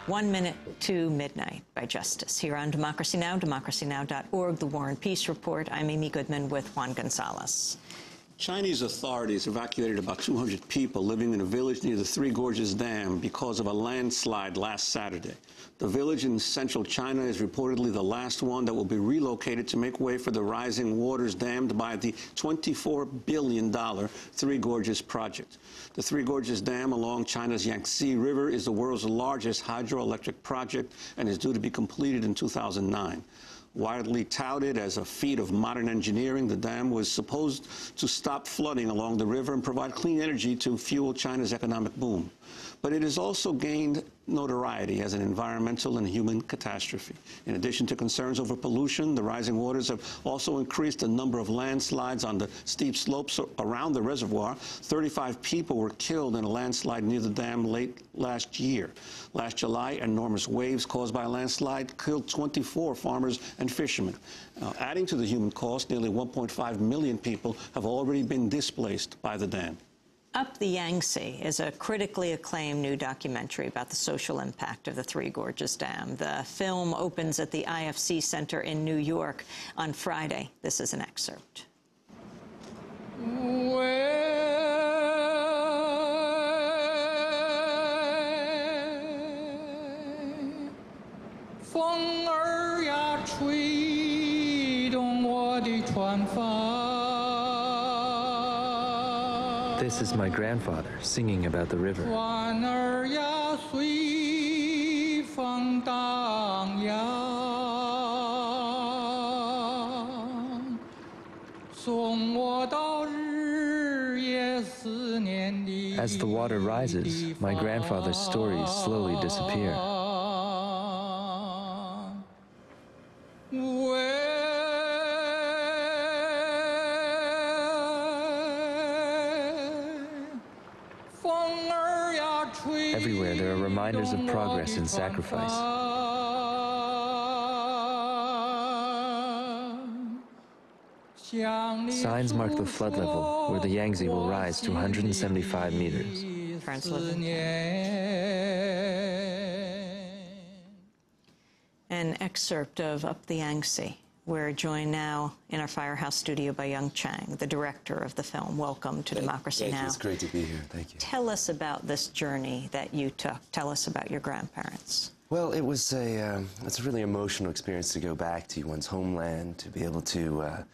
1 minute to midnight by Justice. Here on Democracy Now!, democracynow.org, The War and Peace Report. I'm Amy Goodman with Juan Gonzalez. Chinese authorities evacuated about 200 people living in a village near the Three Gorges Dam because of a landslide last Saturday. The village in central China is reportedly the last one that will be relocated to make way for the rising waters dammed by the $24 billion Three Gorges project. The Three Gorges Dam along China's Yangtze River is the world's largest hydroelectric project and is due to be completed in 2009. Widely touted as a feat of modern engineering, the dam was supposed to stop flooding along the river and provide clean energy to fuel China's economic boom. But it has also gained notoriety as an environmental and human catastrophe. In addition to concerns over pollution, the rising waters have also increased the number of landslides on the steep slopes around the reservoir. 35 people were killed in a landslide near the dam late last year. Last July, enormous waves caused by a landslide killed 24 farmers and fishermen. Adding to the human cost, nearly 1.5 million people have already been displaced by the dam. Up the Yangtze is a critically acclaimed new documentary about the social impact of the Three Gorges Dam. The film opens at the IFC Center in New York on Friday. This is an excerpt. This is my grandfather singing about the river. As the water rises, my grandfather's stories slowly disappear. Everywhere there are reminders of progress and sacrifice. Signs mark the flood level, where the Yangtze will rise to 175 meters. An excerpt of Up the Yangtze. We're joined now in our Firehouse studio by Yung Chang, the director of the film. Welcome to Democracy Now! It's great to be here. Thank you. Tell us about this journey that you took. Tell us about your grandparents. Well, it's a really emotional experience to go back to one's homeland, to be able to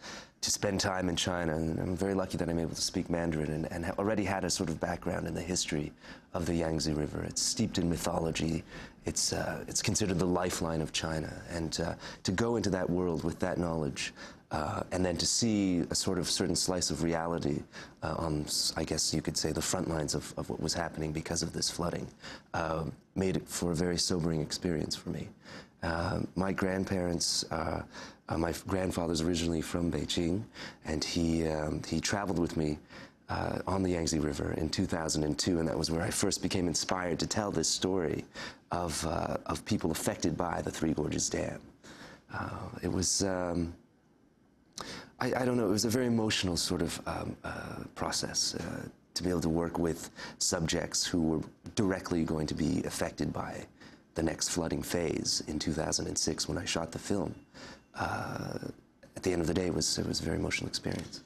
spend time in China. And I'm very lucky that I'm able to speak Mandarin and already had a sort of background in the history of the Yangtze River. It's steeped in mythology. It's considered the lifeline of China. And to go into that world with that knowledge and then to see a sort of certain slice of reality on, I guess you could say, the front lines of what was happening because of this flooding made it for a very sobering experience for me. My grandparents, my grandfather's originally from Beijing, and he traveled with me on the Yangtze River in 2002, and that was where I first became inspired to tell this story of people affected by the Three Gorges Dam. It was, I don't know, it was a very emotional sort of process to be able to work with subjects who were directly going to be affected by the next flooding phase in 2006 when I shot the film. At the end of the day, it was a very emotional experience.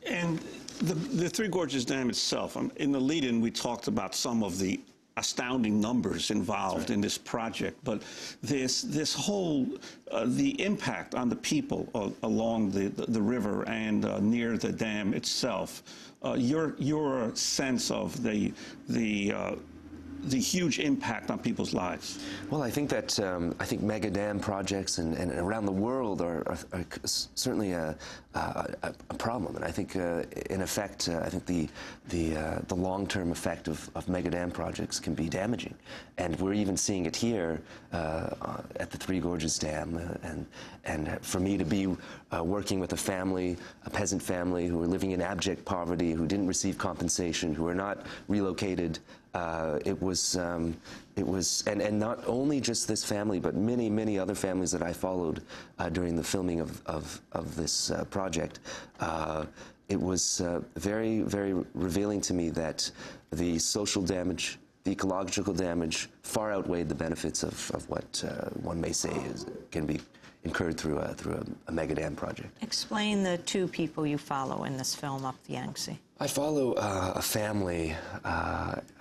And the Three Gorges Dam itself, in the lead-in, we talked about some of the astounding numbers involved in this project, but this whole, the impact on the people along the river and near the dam itself, your sense of the huge impact on people's lives? Well, I think that mega dam projects and around the world are certainly a problem, and I think in effect I think the long-term effect of mega dam projects can be damaging, and we're even seeing it here at the Three Gorges Dam, and for me to be working with a family, a peasant family who are living in abject poverty, who didn't receive compensation, who are not relocated. It was, and not only just this family, but many, many other families that I followed during the filming of this project. It was very, very revealing to me that the social damage the ecological damage far outweighed the benefits of what one may say can be incurred through a mega dam project. Explain the two people you follow in this film, Up the Yangtze. I follow a family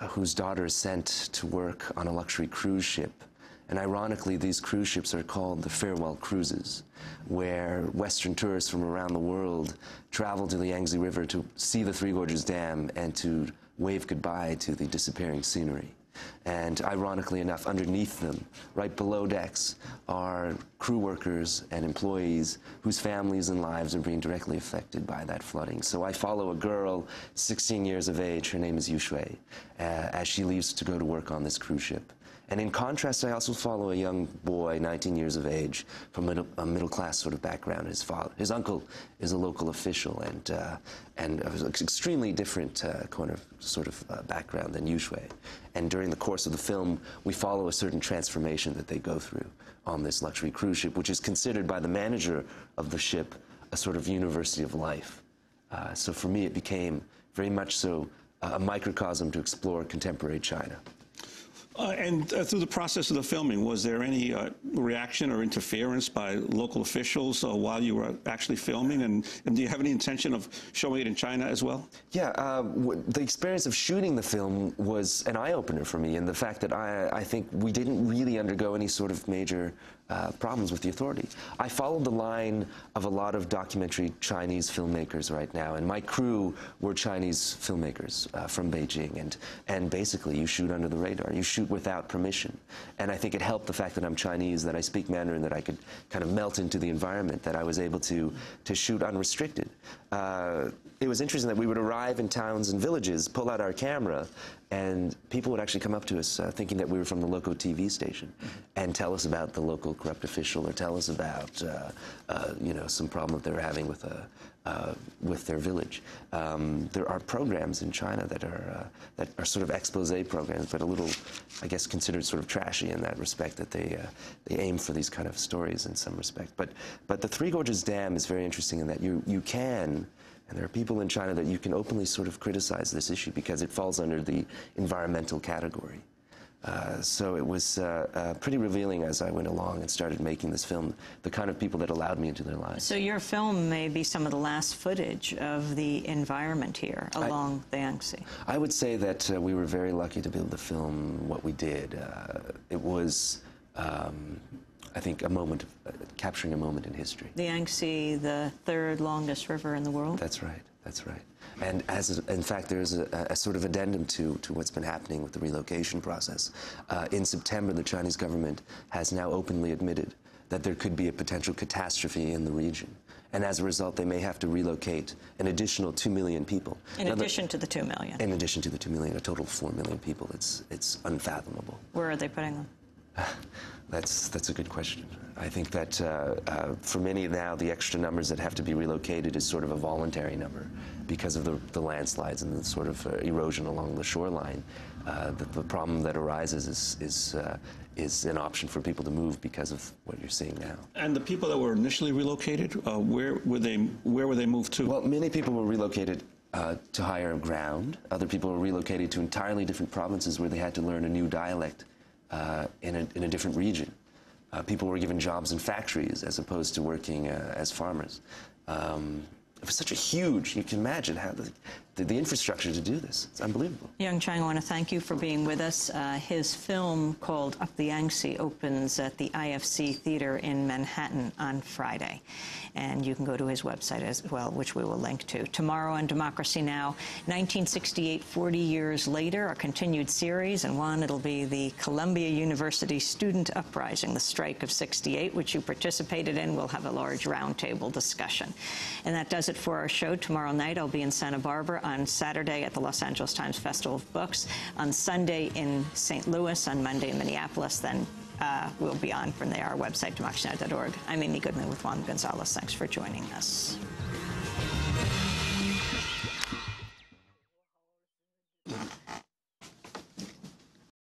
whose daughter is sent to work on a luxury cruise ship. And ironically, these cruise ships are called the farewell cruises, where Western tourists from around the world travel to the Yangtze River to see the Three Gorges Dam and to wave goodbye to the disappearing scenery. And ironically enough, underneath them, right below decks, are crew workers and employees whose families and lives are being directly affected by that flooding. So I follow a girl, 16 years of age, her name is Yung Chang, as she leaves to go to work on this cruise ship. And in contrast, I also follow a young boy, 19 years of age, from a middle-class sort of background. His uncle is a local official and an extremely different background than Yung Chang. And during the course of the film, we follow a certain transformation that they go through on this luxury cruise ship, which is considered by the manager of the ship a sort of university of life. So for me, it became very much so a microcosm to explore contemporary China. And through the process of the filming, was there any reaction or interference by local officials while you were actually filming? And do you have any intention of showing it in China as well? Yeah, the experience of shooting the film was an eye-opener for me, and the fact that I think we didn't really undergo any sort of major problems with the authority. I followed the line of a lot of documentary Chinese filmmakers right now, and my crew were Chinese filmmakers from Beijing, and basically you shoot under the radar, you shoot without permission. And I think it helped the fact that I'm Chinese, that I speak Mandarin, that I could kind of melt into the environment, that I was able to shoot unrestricted. It was interesting that we would arrive in towns and villages, pull out our camera, and people would actually come up to us thinking that we were from the local TV station and tell us about the local corrupt official or tell us about some problem that they were having with their village. There are programs in China that are sort of expose programs, but a little, I guess, considered sort of trashy in that respect, that they aim for these kind of stories in some respect. But the Three Gorges Dam is very interesting in that you can, and there are people in China that you can openly sort of criticize this issue because it falls under the environmental category. So it was pretty revealing as I went along and started making this film, the kind of people that allowed me into their lives. So your film may be some of the last footage of the environment here along the Yangtze. I would say that we were very lucky to be able to film what we did. It was, I think, capturing a moment in history. The Yangtze, the third longest river in the world? That's right, that's right. And in fact, there's a sort of addendum to what's been happening with the relocation process. In September, the Chinese government has now openly admitted that there could be a potential catastrophe in the region. And as a result, they may have to relocate an additional 2 million people. In addition to the 2 million? In addition to the 2 million, a total of 4 million people. It's unfathomable. Where are they putting them? That's a good question. I think that for many now, the extra numbers that have to be relocated is sort of a voluntary number because of the landslides and the sort of erosion along the shoreline. The problem that arises is an option for people to move because of what you're seeing now. And the people that were initially relocated, where were they moved to? Well, many people were relocated to higher ground. Other people were relocated to entirely different provinces where they had to learn a new dialect in a different region. People were given jobs in factories as opposed to working as farmers. It was such a huge, you can imagine how the infrastructure to do this. It's unbelievable. Yung Chang, I want to thank you for being with us. His film called Up the Yangtze opens at the IFC Theater in Manhattan on Friday. And you can go to his website as well, which we will link to. Tomorrow on Democracy Now!, 1968, 40 years later, a continued series, and one, it'll be the Columbia University Student Uprising, the Strike of '68, which you participated in. We'll have a large roundtable discussion. And that does it for our show. Tomorrow night, I'll be in Santa Barbara. On Saturday at the Los Angeles Times Festival of Books. On Sunday in St. Louis. On Monday in Minneapolis. Then we'll be on from there, our website, democracynow.org. I'm Amy Goodman with Juan Gonzalez. Thanks for joining us.